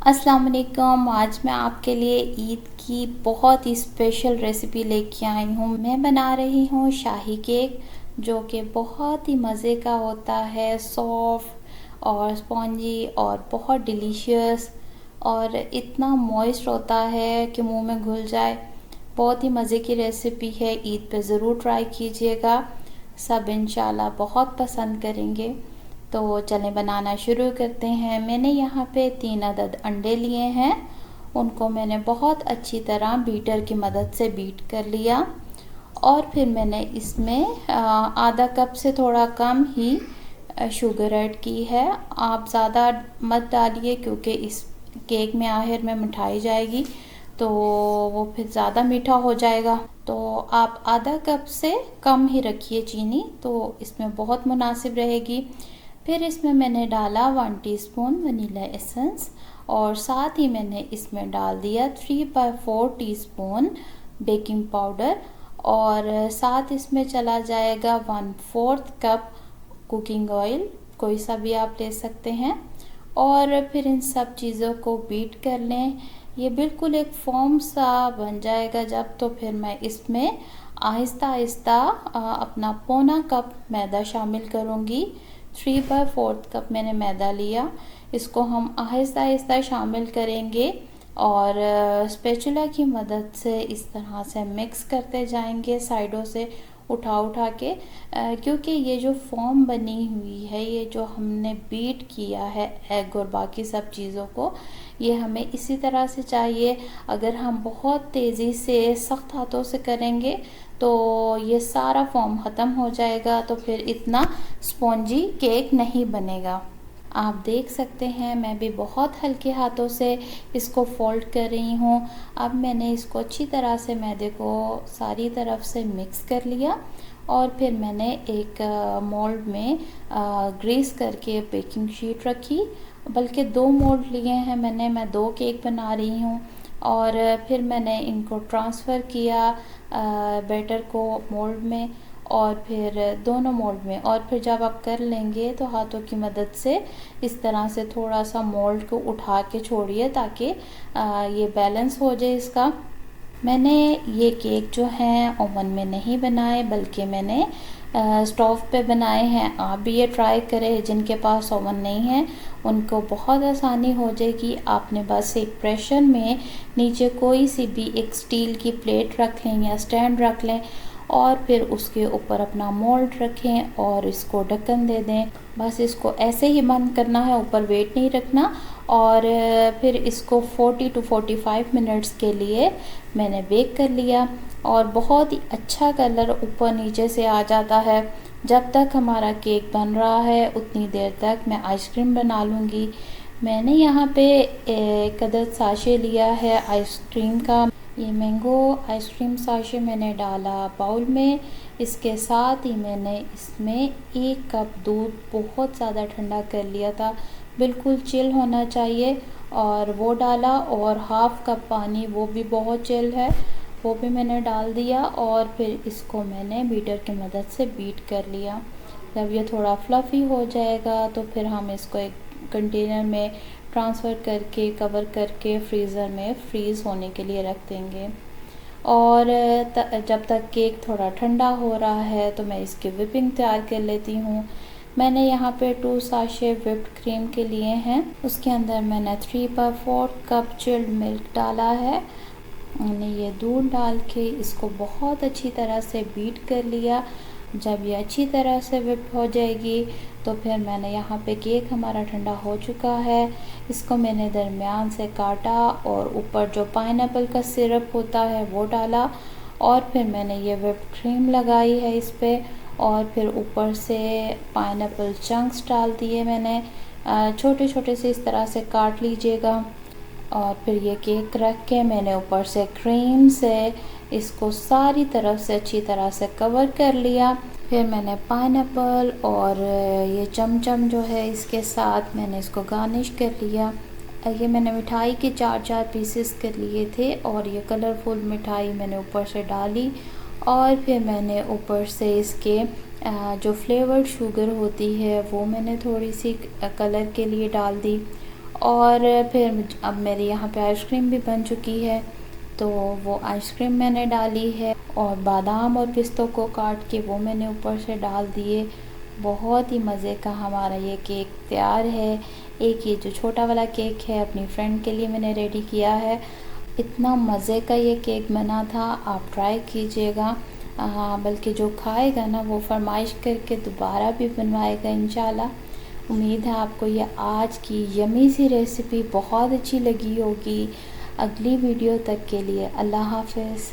अस्सलाम वालेकुम। आज मैं आपके लिए ईद की बहुत ही स्पेशल रेसिपी लेके आई हूँ। मैं बना रही हूँ शाही केक, जो कि बहुत ही मज़े का होता है, सॉफ्ट और स्पॉन्जी और बहुत डिलीशियस और इतना मॉइस्ट होता है कि मुंह में घुल जाए। बहुत ही मज़े की रेसिपी है, ईद पे ज़रूर ट्राई कीजिएगा। सब इंशाल्लाह बहुत पसंद करेंगे। तो चलें बनाना शुरू करते हैं। मैंने यहाँ पे 3 अदद अंडे लिए हैं। उनको मैंने बहुत अच्छी तरह बीटर की मदद से बीट कर लिया और फिर मैंने इसमें आधा कप से थोड़ा कम ही शुगर ऐड की है। आप ज़्यादा मत डालिए क्योंकि इस केक में आखिर में मिठाई जाएगी तो वो फिर ज़्यादा मीठा हो जाएगा। तो आप आधा कप से कम ही रखिए चीनी, तो इसमें बहुत मुनासिब रहेगी। फिर इसमें मैंने डाला 1 टीस्पून वनीला एसेंस और साथ ही मैंने इसमें डाल दिया 3/4 टीस्पून बेकिंग पाउडर और साथ इसमें चला जाएगा 1/4 कप कुकिंग ऑयल, कोई सा भी आप ले सकते हैं। और फिर इन सब चीज़ों को बीट कर लें। ये बिल्कुल एक फॉर्म सा बन जाएगा जब, तो फिर मैं इसमें आहिस्ता आहिस्ता अपना पौना कप मैदा शामिल करूँगी। 3/4 कप मैंने मैदा लिया, इसको हम आहिस्ता आहिस्ता शामिल करेंगे और स्पैचुला की मदद से इस तरह से मिक्स करते जाएंगे साइडों से उठा के, क्योंकि ये जो फॉर्म बनी हुई है, ये जो हमने बीट किया है एग और बाकी सब चीज़ों को, ये हमें इसी तरह से चाहिए। अगर हम बहुत तेज़ी से सख्त हाथों से करेंगे तो ये सारा फॉर्म ख़त्म हो जाएगा, तो फिर इतना स्पॉन्जी केक नहीं बनेगा। आप देख सकते हैं मैं भी बहुत हल्के हाथों से इसको फोल्ड कर रही हूँ। अब मैंने इसको अच्छी तरह से मैदे को सारी तरफ से मिक्स कर लिया और फिर मैंने एक मोल्ड में ग्रीस करके बेकिंग शीट रखी, बल्कि 2 मोल्ड लिए हैं मैंने, मैं 2 केक बना रही हूँ। और फिर मैंने इनको ट्रांसफ़र किया बैटर को मोल्ड में और फिर दोनों मोल्ड में, और फिर जब आप कर लेंगे तो हाथों की मदद से इस तरह से थोड़ा सा मोल्ड को उठा के छोड़िए ताकि ये बैलेंस हो जाए इसका। मैंने ये केक जो हैं ओवन में नहीं बनाए, बल्कि मैंने स्टोव पे बनाए हैं। आप भी ये ट्राई करें, जिनके पास ओवन नहीं है उनको बहुत आसानी हो जाएगी। आपने बस एक प्रेशर में नीचे कोई सी भी एक स्टील की प्लेट रख लें या स्टैंड रख लें और फिर उसके ऊपर अपना मोल्ड रखें और इसको ढक्कन दे दें। बस इसको ऐसे ही बंद करना है, ऊपर वेट नहीं रखना। और फिर इसको 40 to 45 मिनट्स के लिए मैंने बेक कर लिया और बहुत ही अच्छा कलर ऊपर नीचे से आ जाता है। जब तक हमारा केक बन रहा है उतनी देर तक मैं आइसक्रीम बना लूँगी। मैंने यहाँ पे एक अदद साशे लिया है आइसक्रीम का। ये मैंगो आइसक्रीम साशे मैंने डाला बाउल में। इसके साथ ही मैंने इसमें 1 कप दूध बहुत ज़्यादा ठंडा कर लिया था, बिल्कुल चिल होना चाहिए, और वो डाला। और हाफ़ कप पानी, वो भी बहुत चिल है, वो भी मैंने डाल दिया और फिर इसको मैंने बीटर की मदद से बीट कर लिया। जब ये थोड़ा फ्लफ़ी हो जाएगा तो फिर हम इसको एक कंटेनर में ट्रांसफ़र करके कवर करके फ्रीज़र में फ्रीज़ होने के लिए रख देंगे। और जब तक केक थोड़ा ठंडा हो रहा है तो मैं इसकी विपिंग तैयार कर लेती हूँ। मैंने यहाँ पे 2 साशे व्हिप्ड क्रीम के लिए हैं। उसके अंदर मैंने 3/4 कप चिल्ड मिल्क डाला है। मैंने ये दूध डाल के इसको बहुत अच्छी तरह से बीट कर लिया। जब ये अच्छी तरह से व्हिप हो जाएगी तो फिर मैंने यहाँ पे केक हमारा ठंडा हो चुका है, इसको मैंने दरमियान से काटा और ऊपर जो पाइनएप्पल का सिरप होता है वो डाला और फिर मैंने ये व्हिप्ड क्रीम लगाई है इस पर और फिर ऊपर से पाइनएप्पल चंक्स डाल दिए मैंने। छोटे छोटे से इस तरह से काट लीजिएगा। और फिर ये केक रख के मैंने ऊपर से क्रीम से इसको सारी तरफ से अच्छी तरह से कवर कर लिया। फिर मैंने पाइनएप्पल और ये चमचम जो है इसके साथ मैंने इसको गार्निश कर लिया। ये मैंने मिठाई के 4-4 पीसेस कर लिए थे और ये कलरफुल मिठाई मैंने ऊपर से डाली और फिर मैंने ऊपर से इसके जो फ्लेवर्ड शुगर होती है वो मैंने थोड़ी सी कलर के लिए डाल दी। और फिर अब मेरे यहाँ पे आइसक्रीम भी बन चुकी है, तो वो आइसक्रीम मैंने डाली है और बादाम और पिस्तों को काट के वो मैंने ऊपर से डाल दिए। बहुत ही मज़े का हमारा ये केक तैयार है। एक ये जो छोटा वाला केक है अपनी फ्रेंड के लिए मैंने रेडी किया है। इतना मज़े का ये केक बना था, आप ट्राई कीजिएगा। बल्कि जो खाएगा ना वो फरमाइश करके दोबारा भी बनवाएगा इंशाल्लाह। उम्मीद है आपको ये आज की यमी सी रेसिपी बहुत अच्छी लगी होगी। अगली वीडियो तक के लिए अल्लाह हाफ़िज़।